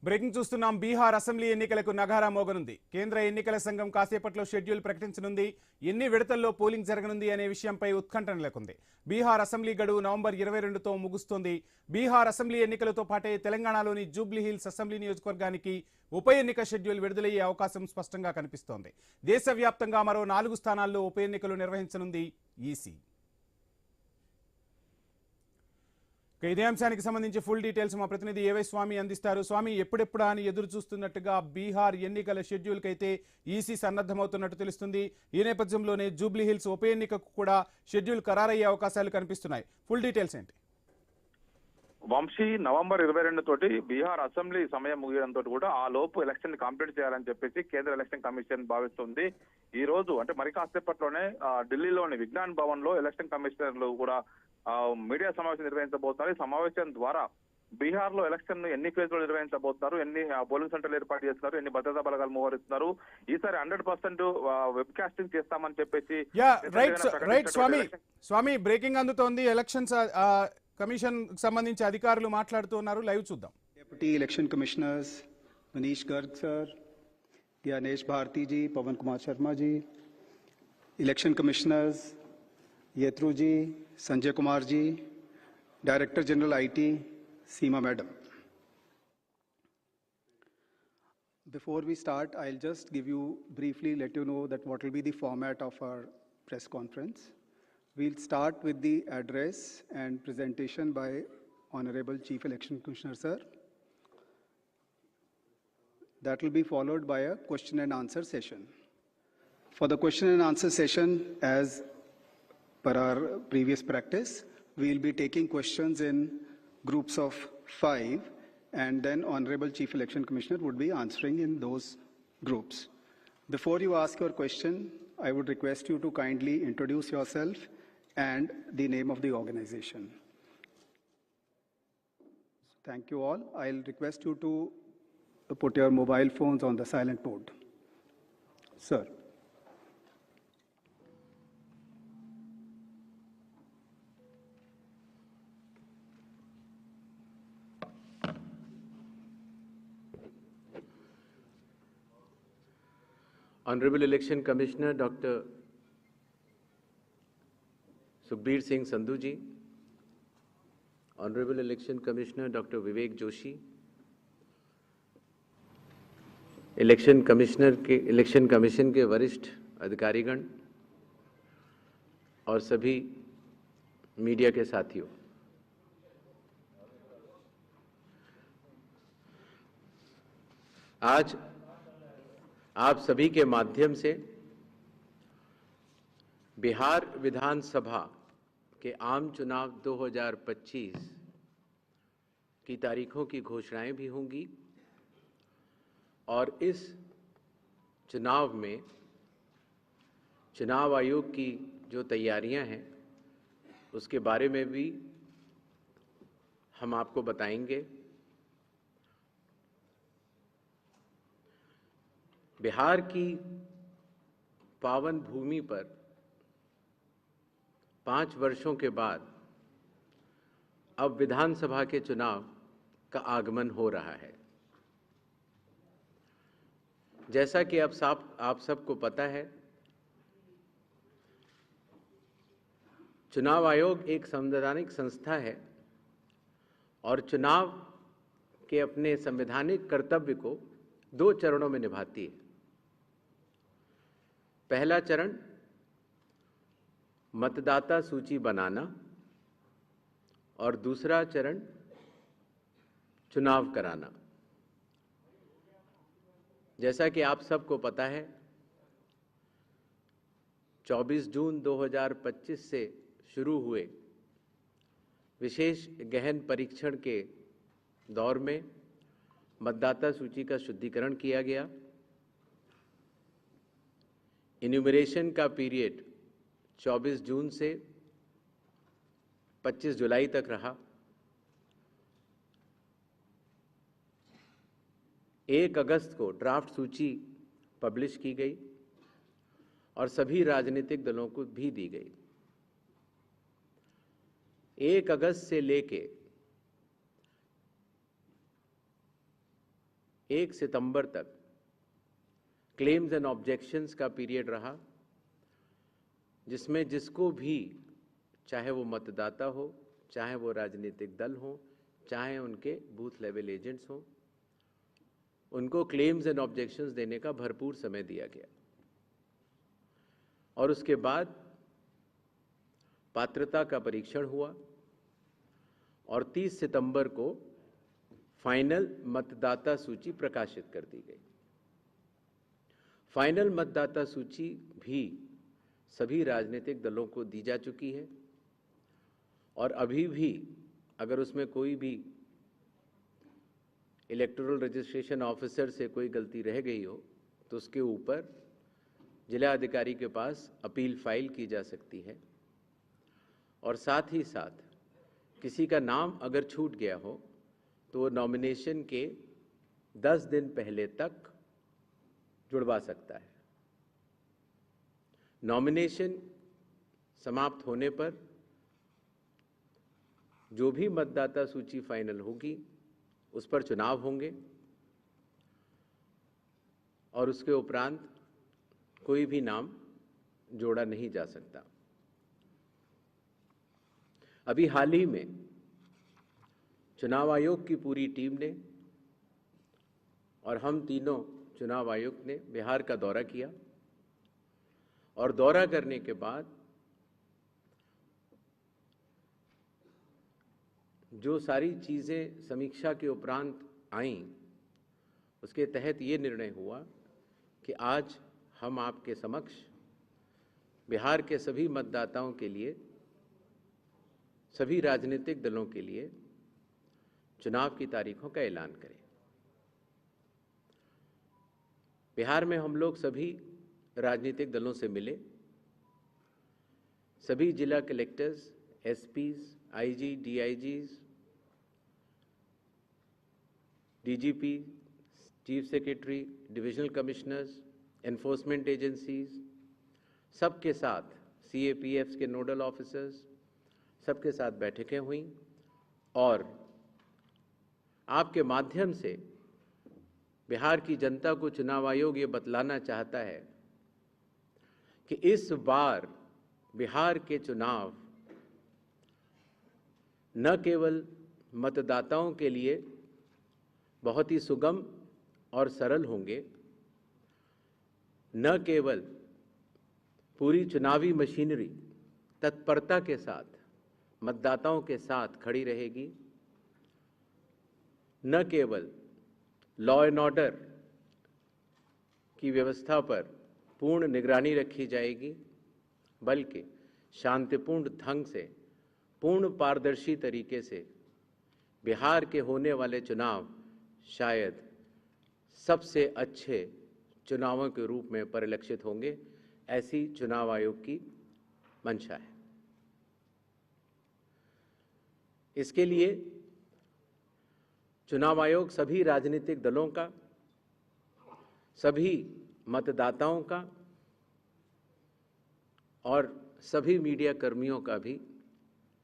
Breaking చూస్తున్నాం. Bihar assembly ఎన్నికలకు నగారా మోగనుంది. కేంద్ర ఎన్నికల సంఘం కాసేపట్లో షెడ్యూల్ ప్రకటించనుంది. ఎన్ని విడతల్లో పోలింగ్ జరగనుంది అనే విషయంపై ఉత్కంఠ నెలకొంది. బీహార్ అసెంబ్లీ గడువు నవంబర్ 22తో ముగుస్తోంది. బీహార్ అసెంబ్లీ ఎన్నికలతో పాటే తెలంగాణలోని జూబ్లీహిల్స్ అసెంబ్లీ నియోజకవర్గానికి ఉప ఎన్నిక షెడ్యూల్ విడుదలయ్యే అవకాశం స్పష్టంగా కనిపిస్తోంది. దేశవ్యాప్తంగా మరో 4 స్థానాల్లో ఉప ఎన్నికలు నిర్వహించనుంది ఈసీ. ఇదే అంశానికి సంబంధించి ఫుల్ డీటెయిల్స్ మా ప్రతినిధి ఏవై స్వామి అందిస్తారు. స్వామి, ఎప్పుడెప్పుడా అని ఎదురు చూస్తున్నట్టుగా బీహార్ ఎన్నికల షెడ్యూల్కి అయితే ఈసీ సన్నద్ధమవుతున్నట్టు తెలుస్తుంది. ఈ నేపథ్యంలోనే జూబ్లీహిల్స్ ఉప ఎన్నికకు కూడా షెడ్యూల్ ఖరారయ్యే అవకాశాలు కనిపిస్తున్నాయి. ఫుల్ డీటెయిల్స్ ఏంటి? వంశీ, నవంబర్ 22 తోటి బీహార్ అసెంబ్లీ సమయం ముగియడంతో కూడా ఆ లోపు ఎలక్షన్ కంప్లీట్ చేయాలని చెప్పేసి కేంద్ర ఎలక్షన్ కమిషన్ భావిస్తుంది. ఈ రోజు అంటే మరి కాసేపట్లోనే ఢిల్లీలోని విజ్ఞాన్ భవన్ లో ఎలక్షన్ కమిషనర్లు కూడా మీడియా సమావేశం నిర్వహించబోతున్నారు. ఈ సమావేశం ద్వారా బీహార్ లో ఎలక్షన్ ఎన్ని ఫేజ్ లో నిర్వహించబోతున్నారు, ఎన్ని పోలింగ్ సెంటర్లు ఏర్పాటు చేస్తున్నారు, ఎన్ని భద్రతా బలగాలు మోహరిస్తున్నారు, ఈసారి 100% వెబ్ కాస్టింగ్ చేస్తామని చెప్పేసి స్వామి బ్రేకింగ్ అందుతోంది. ఎలక్షన్స్ కమిషన్ సంబంధించి అధికారులు మాట్లాడుతున్నారు. లైవ్ చూద్దాం. Deputy election commissioners Manish Garg sir, Gyanesh Bharti ji, Pawan Kumar Sharma ji, election commissioners येत्रू ji, Sanjay Kumar ji, director general IT Seema madam. Before we start, I'll just give you briefly let you know that what will be the format of our press conference. We'll start with the address and presentation by Honorable Chief Election Commissioner Sir. That will be followed by a question and answer session. For the question and answer session, as per our previous practice, we'll be taking questions in groups of 5, and then Honorable Chief Election Commissioner would be answering in those groups. Before you ask your question, I would request you to kindly introduce yourself and the name of the organization. Thank you all. I'll request you to put your mobile phones on the silent mode. Sir. Honorable Election Commissioner Dr. Sukhbir Singh Sandhu ji, Honorable Election Commissioner Dr. Vivek Joshi, election commission के वरिष्ठ अधिकारीगण और सभी media के साथियों, आज आप सभी के माध्यम से बिहार विधानसभा के आम चुनाव 2025 की तारीखों की घोषणाएं भी होंगी और इस चुनाव में चुनाव आयोग की जो तैयारियां हैं उसके बारे में भी हम आपको बताएंगे। बिहार की पावन भूमि पर 5 वर्षों के बाद अब विधानसभा के चुनाव का आगमन हो रहा है। जैसा कि आप सबको पता है, चुनाव आयोग एक संवैधानिक संस्था है और चुनाव के अपने संवैधानिक कर्तव्य को 2 चरणों में निभाती है। पहला चरण मतदाता सूची बनाना और दूसरा चरण चुनाव कराना। जैसा कि आप सबको पता है, 24 जून 2025 से शुरू हुए विशेष गहन परीक्षण के दौर में मतदाता सूची का शुद्धिकरण किया गया। इन्यूमरेशन का पीरियड 24 जून से 25 जुलाई तक रहा। 1 अगस्त को ड्राफ्ट सूची पब्लिश की गई और सभी राजनीतिक दलों को भी दी गई। 1 अगस्त से लेके 1 सितंबर तक क्लेम्स एंड ऑब्जेक्शंस का पीरियड रहा, जिसमें जिसको भी, चाहे वो मतदाता हो, चाहे वो राजनीतिक दल हो, चाहे उनके बूथ लेवल एजेंट्स हों, उनको क्लेम्स एंड ऑब्जेक्शंस देने का भरपूर समय दिया गया। और उसके बाद पात्रता का परीक्षण हुआ और 30 सितंबर को फाइनल मतदाता सूची प्रकाशित कर दी गई। फाइनल मतदाता सूची भी सभी राजनीतिक दलों को दी जा चुकी है और अभी भी अगर उसमें कोई भी इलेक्टोरल रजिस्ट्रेशन ऑफिसर से कोई गलती रह गई हो तो उसके ऊपर जिला अधिकारी के पास अपील फाइल की जा सकती है। और साथ ही साथ किसी का नाम अगर छूट गया हो तो वो नॉमिनेशन के 10 दिन पहले तक जुड़वा सकता है। नॉमिनेशन समाप्त होने पर जो भी मतदाता सूची फाइनल होगी उस पर चुनाव होंगे और उसके उपरांत कोई भी नाम जोड़ा नहीं जा सकता। अभी हाल ही में चुनाव आयोग की पूरी टीम ने और हम तीनों चुनाव आयुक्त ने बिहार का दौरा किया और दौरा करने के बाद जो सारी चीज़ें समीक्षा के उपरांत आईं, उसके तहत ये निर्णय हुआ कि आज हम आपके समक्ष बिहार के सभी मतदाताओं के लिए, सभी राजनीतिक दलों के लिए चुनाव की तारीखों का ऐलान करें। बिहार में हम लोग सभी राजनीतिक दलों से मिले, सभी जिला collectors, SPs, IG, DIGs, DGP, chief secretary, divisional commissioners, enforcement agencies, सबके साथ सीएपीएफ्स के नोडल ऑफिसर्स, सबके साथ बैठकें हुई और आपके माध्यम से बिहार की जनता को चुनाव आयोग ये बतलाना चाहता है कि इस बार बिहार के चुनाव न केवल मतदाताओं के लिए बहुत ही सुगम और सरल होंगे, न केवल पूरी चुनावी मशीनरी तत्परता के साथ मतदाताओं के साथ खड़ी रहेगी, न केवल लॉ एंड ऑर्डर की व्यवस्था पर पूर्ण निगरानी रखी जाएगी, बल्कि शांतिपूर्ण ढंग से, पूर्ण पारदर्शी तरीके से बिहार के होने वाले चुनाव शायद सबसे अच्छे चुनावों के रूप में परिलक्षित होंगे, ऐसी चुनाव आयोग की मंशा है। इसके लिए चुनाव आयोग सभी राजनीतिक दलों का, सभी मतदाताओं का और सभी मीडिया कर्मियों का भी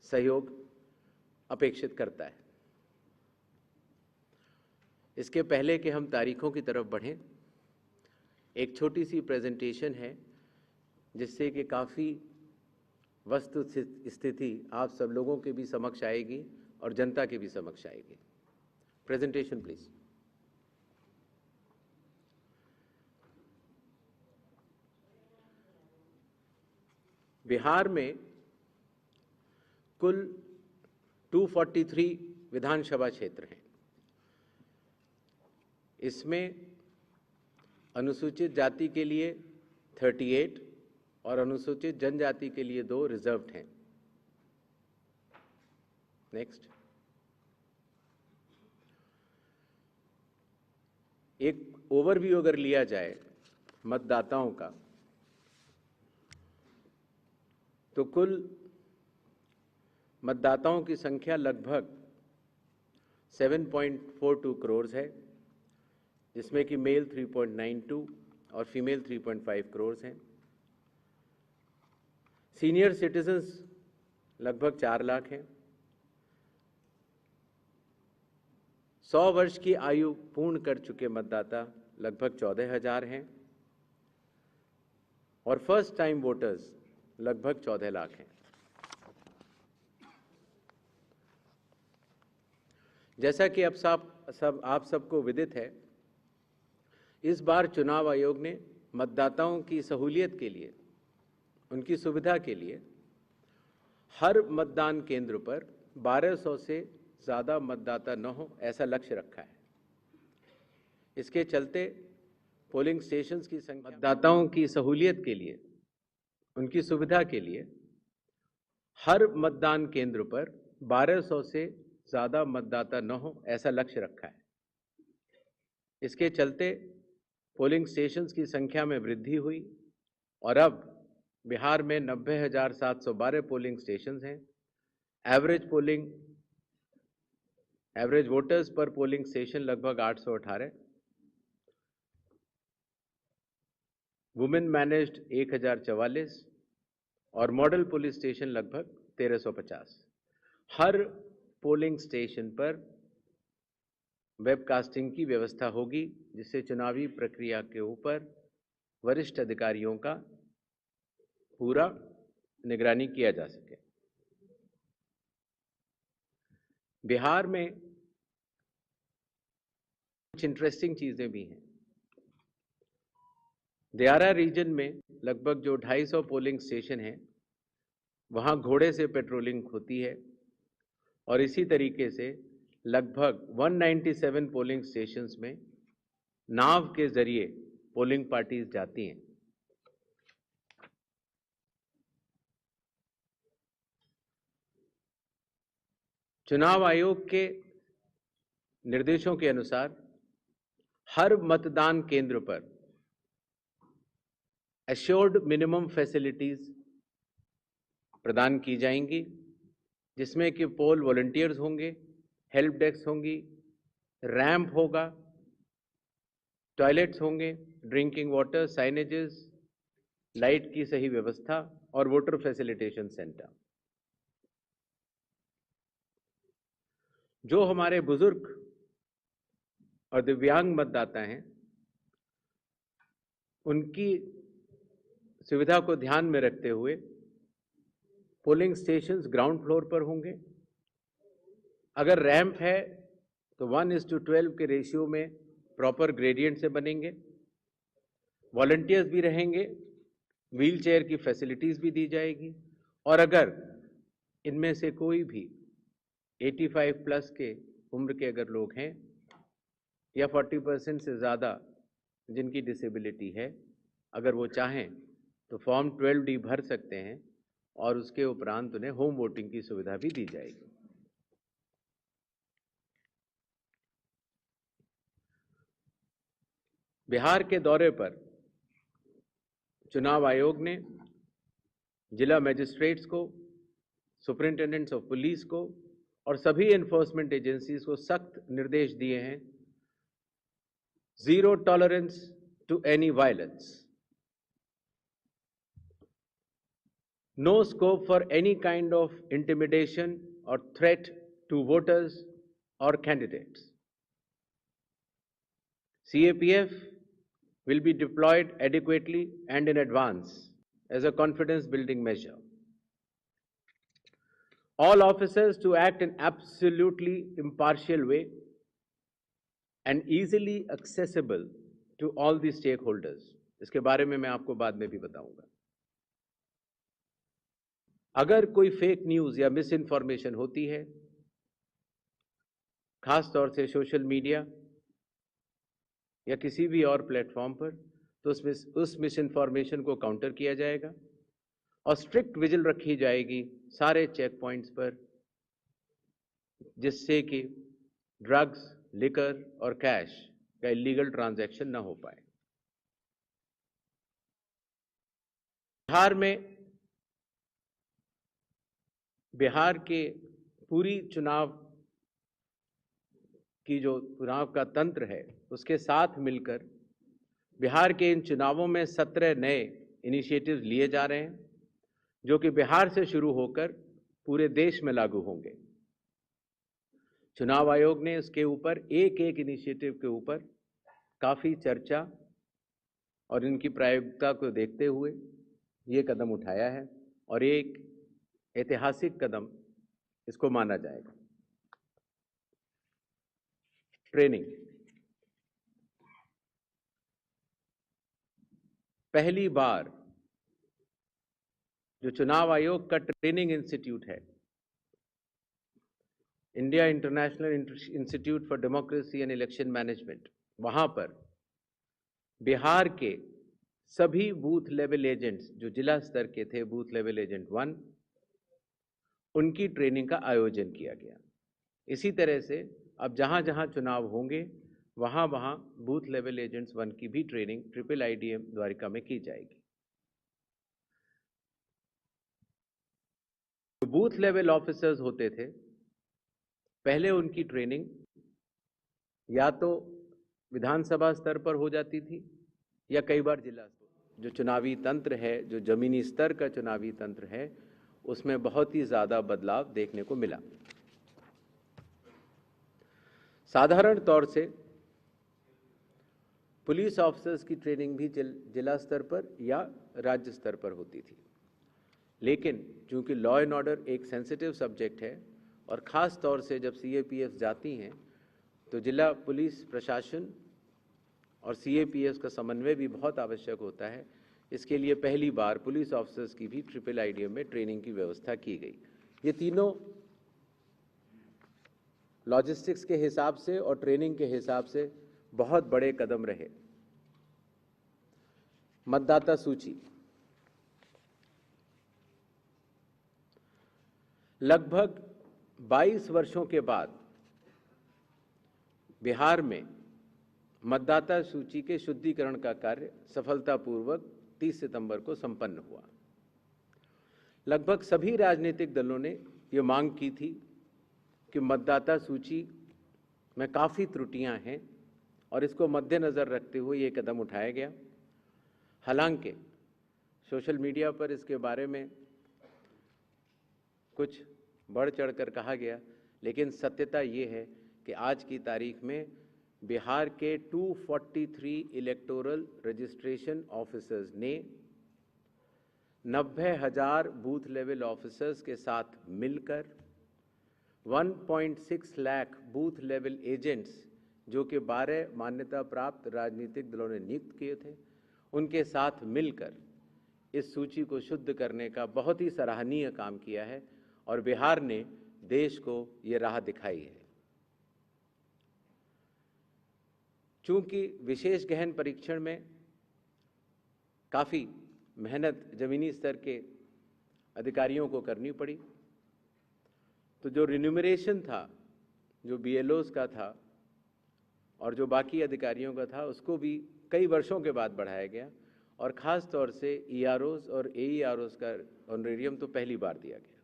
सहयोग अपेक्षित करता है। इसके पहले कि हम तारीखों की तरफ बढ़ें, एक छोटी सी प्रेजेंटेशन है जिससे कि काफ़ी वस्तु स्थिति आप सब लोगों के भी समक्ष आएगी और जनता के भी समक्ष आएगी। Presentation please. बिहार में कुल 243 विधानसभा क्षेत्र हैं। इसमें अनुसूचित जाति के लिए 38 और अनुसूचित जनजाति के लिए 2 रिजर्व्ड हैं। नेक्स्ट। एक ओवरव्यू अगर लिया जाए मतदाताओं का, तो कुल मतदाताओं की संख्या लगभग 7.42 करोड़ है, जिसमें कि मेल 3.92 और फीमेल 3.5 करोड़ हैं। सीनियर सिटीजन्स लगभग 4 लाख हैं। 100 वर्ष की आयु पूर्ण कर चुके मतदाता लगभग 14,000 हैं और फर्स्ट टाइम वोटर्स लगभग 14 लाख हैं। जैसा कि अब आप सबको विदित है, इस बार चुनाव आयोग ने मतदाताओं की सहूलियत के लिए, उनकी सुविधा के लिए हर मतदान केंद्र पर 1200 से ज़्यादा मतदाता न हो ऐसा लक्ष्य रखा है। इसके चलते पोलिंग स्टेशंस की संख्या, मतदाताओं की सहूलियत के लिए, उनकी सुविधा के लिए हर मतदान केंद्र पर 1200 से ज़्यादा मतदाता न हो ऐसा लक्ष्य रखा है। इसके चलते पोलिंग स्टेशंस की संख्या में वृद्धि हुई और अब बिहार में 90,712 पोलिंग स्टेशंस हैं। एवरेज वोटर्स पर पोलिंग स्टेशन लगभग 818, वुमेन मैनेज्ड 1044 और मॉडल पुलिस स्टेशन लगभग 1350। हर पोलिंग स्टेशन पर वेबकास्टिंग की व्यवस्था होगी, जिससे चुनावी प्रक्रिया के ऊपर वरिष्ठ अधिकारियों का पूरा निगरानी किया जा सके। बिहार में कुछ इंटरेस्टिंग चीजें भी हैं। दियारा रीजन में लगभग जो 250 पोलिंग स्टेशन हैं, वहां घोड़े से पेट्रोलिंग होती है और इसी तरीके से लगभग 197 पोलिंग स्टेशंस में नाव के जरिए पोलिंग पार्टीज जाती हैं। चुनाव आयोग के निर्देशों के अनुसार हर मतदान केंद्र पर एश्योर्ड मिनिमम फैसिलिटीज प्रदान की जाएंगी, जिसमें कि पोल वॉलंटियर्स होंगे, हेल्प डेस्क होंगी, रैंप होगा, टॉयलेट्स होंगे, ड्रिंकिंग वाटर, साइनेजेस, लाइट की सही व्यवस्था और वोटर फैसिलिटेशन सेंटर। जो हमारे बुजुर्ग और दिव्यांग मतदाता हैं, उनकी सुविधा को ध्यान में रखते हुए पोलिंग स्टेशंस ग्राउंड फ्लोर पर होंगे। अगर रैंप है तो 1:12 के रेशियो में प्रॉपर ग्रेडियंट से बनेंगे। वॉलंटियर्स भी रहेंगे, व्हील चेयर की फैसिलिटीज भी दी जाएगी और अगर इनमें से कोई भी 85 प्लस के उम्र के अगर लोग हैं या 40% से ज़्यादा जिनकी डिसेबिलिटी है, अगर वो चाहें तो फॉर्म 12D भर सकते हैं और उसके उपरांत उन्हें होम वोटिंग की सुविधा भी दी जाएगी। बिहार के दौरे पर चुनाव आयोग ने जिला मजिस्ट्रेट्स को, सुपरिंटेंडेंट्स ऑफ पुलिस को और सभी एनफोर्समेंट एजेंसीज को सख्त निर्देश दिए हैं, zero tolerance to any violence, no scope for any kind of intimidation or threat to voters or candidates. CAPF will be deployed adequately and in advance as a confidence building measure. All officers to act in absolutely impartial way and easily accessible to all the stakeholders. इसके बारे में मैं आपको बाद में भी बताऊंगा। अगर कोई फेक न्यूज़ या मिस इन्फॉर्मेशन होती है, खास तौर से सोशल मीडिया या किसी भी और प्लेटफॉर्म पर, तो उस मिस इन्फॉर्मेशन को काउंटर किया जाएगा और स्ट्रिक्ट विजिल रखी जाएगी सारे चेक पॉइंट्स पर, जिससे कि ड्रग्स, लिकर और कैश का इलीगल ट्रांजैक्शन ना हो पाए। बिहार के पूरी चुनाव का तंत्र है, उसके साथ मिलकर बिहार के इन चुनावों में 17 नए इनिशिएटिव्स लिए जा रहे हैं, जो कि बिहार से शुरू होकर पूरे देश में लागू होंगे। चुनाव आयोग ने इसके ऊपर एक एक इनिशिएटिव के ऊपर काफी चर्चा और इनकी प्रायोगिकता को देखते हुए ये कदम उठाया है और एक ऐतिहासिक कदम इसको माना जाएगा। ट्रेनिंग पहली बार जो चुनाव आयोग का ट्रेनिंग इंस्टीट्यूट है, India international institute for democracy and election management, वहां पर बिहार के सभी बूथ लेवल एजेंट्स जो जिला स्तर के थे, बूथ लेवल एजेंट 1, उनकी ट्रेनिंग का आयोजन किया गया। इसी तरह से अब जहां जहां चुनाव होंगे वहां वहां बूथ लेवल एजेंट्स 1 की भी ट्रेनिंग ट्रिपल IDM द्वारिका में की जाएगी। जो बूथ लेवल ऑफिसर्स होते थे, पहले उनकी ट्रेनिंग या तो विधानसभा स्तर पर हो जाती थी या कई बार जिला स्तर। जो चुनावी तंत्र है, जो जमीनी स्तर का चुनावी तंत्र है, उसमें बहुत ही ज्यादा बदलाव देखने को मिला। साधारण तौर से पुलिस ऑफिसर्स की ट्रेनिंग भी जिला स्तर पर या राज्य स्तर पर होती थी, लेकिन चूंकि लॉ एंड ऑर्डर एक सेंसिटिव सब्जेक्ट है और ख़ास तौर से जब CAPF जाती हैं तो जिला पुलिस प्रशासन और CAPF का समन्वय भी बहुत आवश्यक होता है। इसके लिए पहली बार पुलिस ऑफिसर्स की भी ट्रिपल IDM में ट्रेनिंग की व्यवस्था की गई। ये तीनों लॉजिस्टिक्स के हिसाब से और ट्रेनिंग के हिसाब से बहुत बड़े कदम रहे। मतदाता सूची लगभग 22 वर्षों के बाद बिहार में मतदाता सूची के शुद्धिकरण का कार्य सफलतापूर्वक 30 सितंबर को संपन्न हुआ। लगभग सभी राजनीतिक दलों ने ये मांग की थी कि मतदाता सूची में काफ़ी त्रुटियां हैं और इसको मद्देनज़र रखते हुए ये कदम उठाया गया। हालांकि सोशल मीडिया पर इसके बारे में कुछ बढ़ चढ़कर कहा गया, लेकिन सत्यता ये है कि आज की तारीख में बिहार के 243 इलेक्टोरल रजिस्ट्रेशन ऑफिसर्स ने 90,000 बूथ लेवल ऑफिसर्स के साथ मिलकर 1.6 लाख बूथ लेवल एजेंट्स, जो कि 12 मान्यता प्राप्त राजनीतिक दलों ने नियुक्त किए थे, उनके साथ मिलकर इस सूची को शुद्ध करने का बहुत ही सराहनीय काम किया है और बिहार ने देश को ये राह दिखाई है। चूंकि विशेष गहन परीक्षण में काफ़ी मेहनत जमीनी स्तर के अधिकारियों को करनी पड़ी, तो जो रिन्यूमरेशन था, जो BLOs का था और जो बाकी अधिकारियों का था, उसको भी कई वर्षों के बाद बढ़ाया गया और ख़ास तौर से EROs और AEROs का ऑनरेरियम तो पहली बार दिया गया।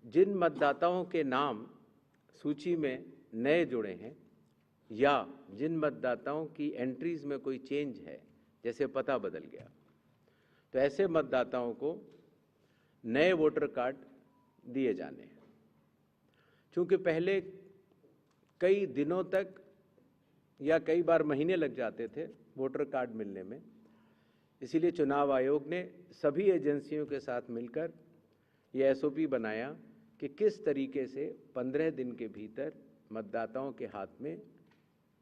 जिन मतदाताओं के नाम सूची में नए जुड़े हैं या जिन मतदाताओं की एंट्रीज में कोई चेंज है, जैसे पता बदल गया, तो ऐसे मतदाताओं को नए वोटर कार्ड दिए जाने हैं। चूंकि पहले कई दिनों तक या कई बार महीने लग जाते थे वोटर कार्ड मिलने में, इसीलिए चुनाव आयोग ने सभी एजेंसियों के साथ मिलकर ये SOP बनाया कि किस तरीके से 15 दिन के भीतर मतदाताओं के हाथ में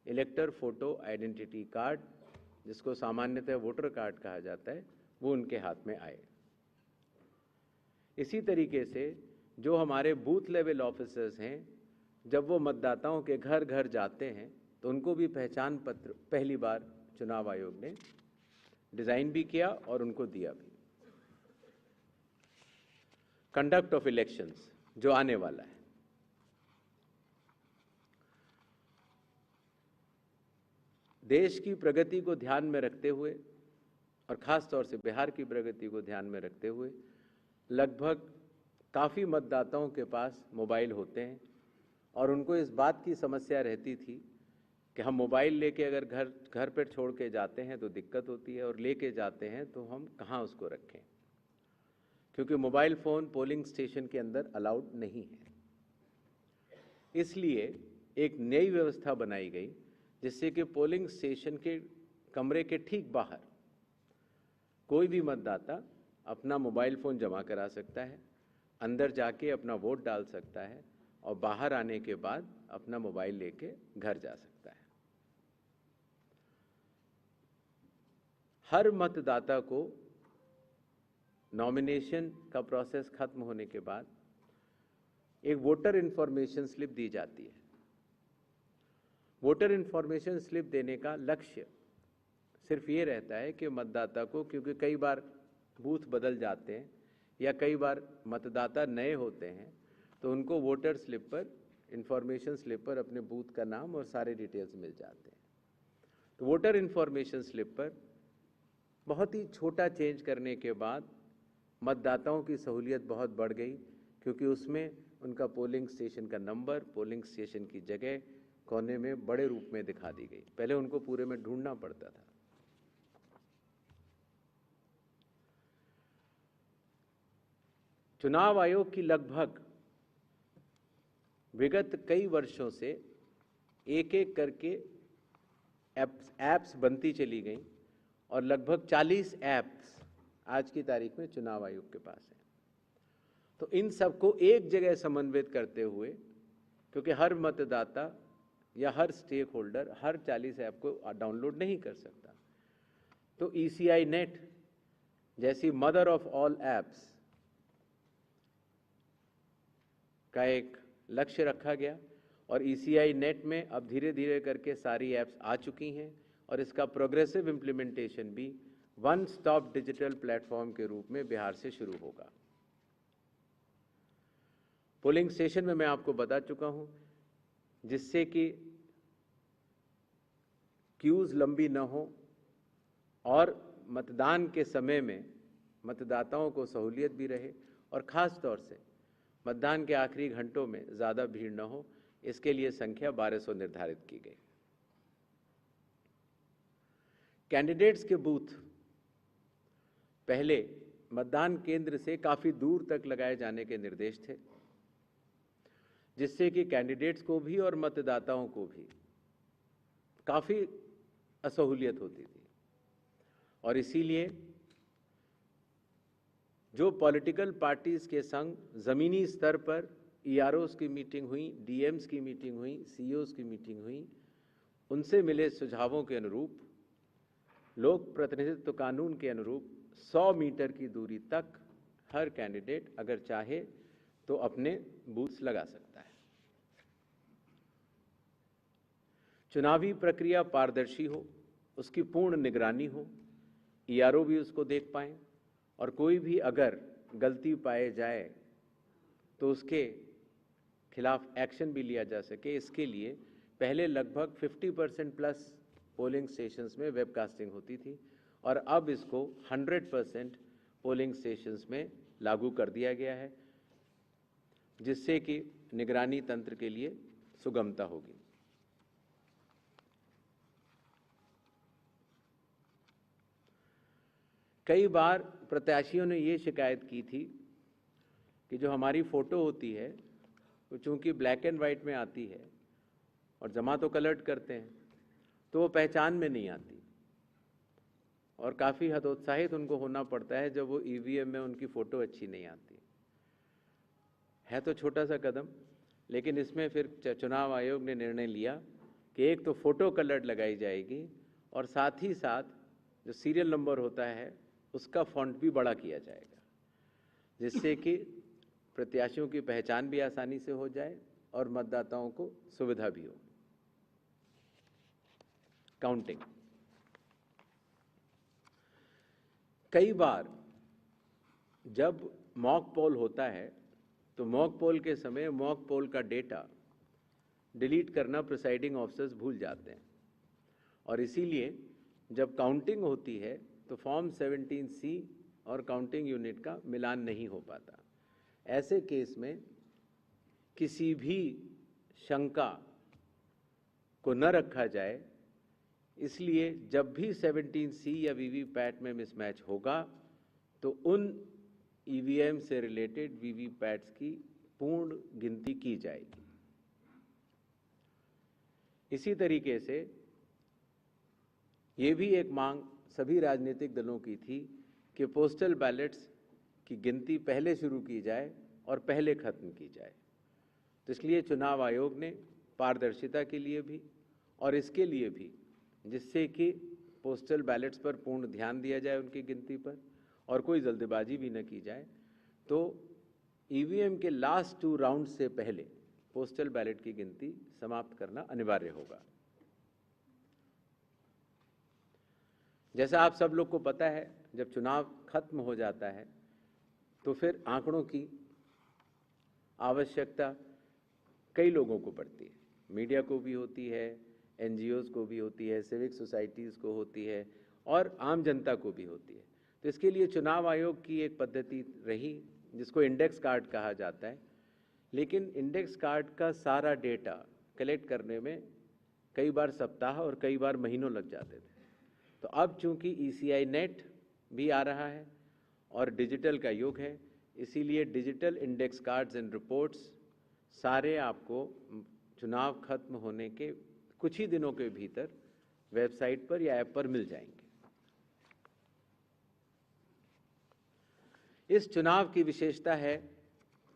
इलेक्टर फोटो आइडेंटिटी कार्ड, जिसको सामान्यतः वोटर कार्ड कहा जाता है, वो उनके हाथ में आए। इसी तरीके से जो हमारे बूथ लेवल ऑफिसर्स हैं, जब वो मतदाताओं के घर घर जाते हैं तो उनको भी पहचान पत्र पहली बार चुनाव आयोग ने डिज़ाइन भी किया और उनको दिया भी। कंडक्ट ऑफ इलेक्शंस जो आने वाला है, देश की प्रगति को ध्यान में रखते हुए और ख़ास तौर से बिहार की प्रगति को ध्यान में रखते हुए लगभग काफ़ी मतदाताओं के पास मोबाइल होते हैं और उनको इस बात की समस्या रहती थी कि हम मोबाइल लेके अगर घर पर छोड़ के जाते हैं तो दिक्कत होती है और लेके जाते हैं तो हम कहाँ उसको रखें। क्योंकि मोबाइल फ़ोन पोलिंग स्टेशन के अंदर अलाउड नहीं है। इसलिए एक नई व्यवस्था बनाई गई जिससे कि पोलिंग स्टेशन के कमरे के ठीक बाहर कोई भी मतदाता अपना मोबाइल फ़ोन जमा करा सकता है, अंदर जाके अपना वोट डाल सकता है और बाहर आने के बाद अपना मोबाइल लेके घर जा सकता है। हर मतदाता को नॉमिनेशन का प्रोसेस खत्म होने के बाद एक वोटर इन्फॉर्मेशन स्लिप दी जाती है। वोटर इन्फॉर्मेशन स्लिप देने का लक्ष्य सिर्फ ये रहता है कि मतदाता को, क्योंकि कई बार बूथ बदल जाते हैं या कई बार मतदाता नए होते हैं, तो उनको वोटर स्लिप पर, इन्फॉर्मेशन स्लिप पर अपने बूथ का नाम और सारे डिटेल्स मिल जाते हैं। तो वोटर इन्फॉर्मेशन स्लिप पर बहुत ही छोटा चेंज करने के बाद मतदाताओं की सहूलियत बहुत बढ़ गई, क्योंकि उसमें उनका पोलिंग स्टेशन का नंबर, पोलिंग स्टेशन की जगह कोने में बड़े रूप में दिखा दी गई। पहले उनको पूरे में ढूंढना पड़ता था। चुनाव आयोग की लगभग विगत कई वर्षों से एक एक करके ऐप्स बनती चली गई और लगभग 40 ऐप्स आज की तारीख में चुनाव आयोग के पास है। तो इन सबको एक जगह समन्वित करते हुए, क्योंकि हर मतदाता या हर स्टेक होल्डर हर 40 ऐप को डाउनलोड नहीं कर सकता, तो ECI नेट जैसी मदर ऑफ ऑल ऐप्स का एक लक्ष्य रखा गया और ECI नेट में अब धीरे धीरे करके सारी ऐप्स आ चुकी हैं और इसका प्रोग्रेसिव इम्प्लीमेंटेशन भी वन स्टॉप डिजिटल प्लेटफॉर्म के रूप में बिहार से शुरू होगा। पोलिंग स्टेशन में मैं आपको बता चुका हूं, जिससे कि क्यूज लंबी न हो और मतदान के समय में मतदाताओं को सहूलियत भी रहे और ख़ास तौर से मतदान के आखिरी घंटों में ज़्यादा भीड़ न हो, इसके लिए संख्या 1200 निर्धारित की गई। कैंडिडेट्स के बूथ पहले मतदान केंद्र से काफ़ी दूर तक लगाए जाने के निर्देश थे, जिससे कि कैंडिडेट्स को भी और मतदाताओं को भी काफ़ी असहूलियत होती थी। और इसीलिए जो पॉलिटिकल पार्टीज़ के संग ज़मीनी स्तर पर EROs की मीटिंग हुई, DMs की मीटिंग हुई, CEOs की मीटिंग हुई, उनसे मिले सुझावों के अनुरूप लोक प्रतिनिधित्व कानून के अनुरूप 100 मीटर की दूरी तक हर कैंडिडेट अगर चाहे तो अपने बूथ्स लगा सकता है। चुनावी प्रक्रिया पारदर्शी हो, उसकी पूर्ण निगरानी हो, ERO भी उसको देख पाएं और कोई भी अगर गलती पाए जाए तो उसके खिलाफ एक्शन भी लिया जा सके। इसके लिए पहले लगभग 50% प्लस पोलिंग स्टेशंस में वेबकास्टिंग होती थी और अब इसको 100% पोलिंग स्टेशंस में लागू कर दिया गया है, जिससे कि निगरानी तंत्र के लिए सुगमता होगी। कई बार प्रत्याशियों ने ये शिकायत की थी कि जो हमारी फ़ोटो होती है वो चूँकि ब्लैक एंड वाइट में आती है और जमा तो कलर करते हैं तो वो पहचान में नहीं आती और काफ़ी हतोत्साहित उनको होना पड़ता है जब वो EVM में उनकी फ़ोटो अच्छी नहीं आती है। तो छोटा सा कदम, लेकिन इसमें फिर चुनाव आयोग ने निर्णय लिया कि एक तो फ़ोटो कलर लगाई जाएगी और साथ ही साथ जो सीरियल नंबर होता है उसका फॉन्ट भी बड़ा किया जाएगा, जिससे कि प्रत्याशियों की पहचान भी आसानी से हो जाए और मतदाताओं को सुविधा भी हो। काउंटिंग, कई बार जब मॉक पोल होता है तो मॉक पोल के समय मॉक पोल का डेटा डिलीट करना प्रिसाइडिंग ऑफिसर्स भूल जाते हैं और इसीलिए जब काउंटिंग होती है तो फॉर्म 17C और काउंटिंग यूनिट का मिलान नहीं हो पाता। ऐसे केस में किसी भी शंका को न रखा जाए, इसलिए जब भी 17C या वीवीपैट में मिसमैच होगा तो उन ईवीएम से रिलेटेड वीवीपैट्स की पूर्ण गिनती की जाएगी। इसी तरीके से ये भी एक मांग सभी राजनीतिक दलों की थी कि पोस्टल बैलेट्स की गिनती पहले शुरू की जाए और पहले खत्म की जाए। तो इसलिए चुनाव आयोग ने पारदर्शिता के लिए भी और इसके लिए भी, जिससे कि पोस्टल बैलेट्स पर पूर्ण ध्यान दिया जाए उनकी गिनती पर और कोई जल्दबाजी भी न की जाए, तो ईवीएम के लास्ट 2 राउंड से पहले पोस्टल बैलेट की गिनती समाप्त करना अनिवार्य होगा। जैसा आप सब लोग को पता है, जब चुनाव खत्म हो जाता है तो फिर आंकड़ों की आवश्यकता कई लोगों को पड़ती है। मीडिया को भी होती है, एनजीओज को भी होती है, सिविक सोसाइटीज़ को होती है और आम जनता को भी होती है। तो इसके लिए चुनाव आयोग की एक पद्धति रही जिसको इंडेक्स कार्ड कहा जाता है, लेकिन इंडेक्स कार्ड का सारा डेटा कलेक्ट करने में कई बार सप्ताह और कई बार महीनों लग जाते थे। तो अब चूंकि ECI नेट भी आ रहा है और डिजिटल का युग है, इसीलिए digital index cards and reports सारे आपको चुनाव खत्म होने के कुछ ही दिनों के भीतर वेबसाइट पर या ऐप पर मिल जाएंगे। इस चुनाव की विशेषता है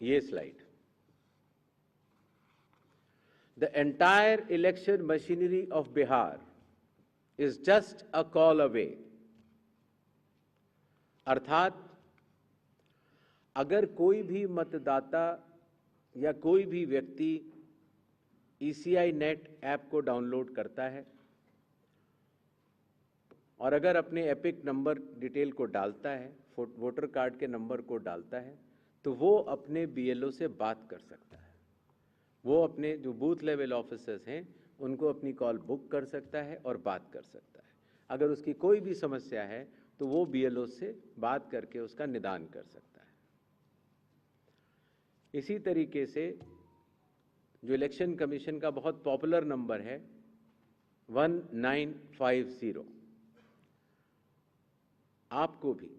ये slide. The entire election machinery of Bihar is just a call away. अर्थात अगर कोई भी मतदाता या कोई भी व्यक्ति ECI नेट ऐप को डाउनलोड करता है और अगर अपने एपिक नंबर डिटेल को डालता है, वोटर कार्ड के नंबर को डालता है, तो वो अपने BLO से बात कर सकता है। वो अपने जो बूथ लेवल ऑफिसर्स हैं उनको अपनी कॉल बुक कर सकता है और बात कर सकता है। अगर उसकी कोई भी समस्या है तो वो BLO से बात करके उसका निदान कर सकता है। इसी तरीके से जो इलेक्शन कमीशन का बहुत पॉपुलर नंबर है 1950, आपको भी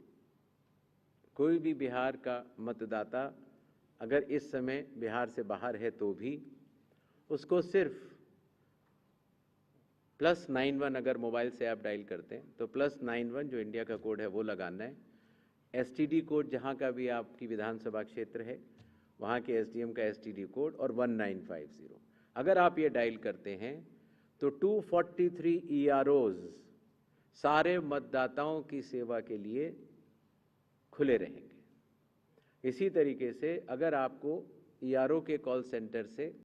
कोई भी बिहार का मतदाता अगर इस समय बिहार से बाहर है तो भी उसको सिर्फ +91 अगर मोबाइल से आप डायल करते हैं तो +91 जो इंडिया का कोड है वो लगाना है। STD कोड जहां का भी आपकी विधानसभा क्षेत्र है वहां के SDM का STD कोड और 1950 अगर आप ये डायल करते हैं तो 243 EROs सारे मतदाताओं की सेवा के लिए खुले रहेंगे। इसी तरीके से अगर आपको ERO के कॉल सेंटर से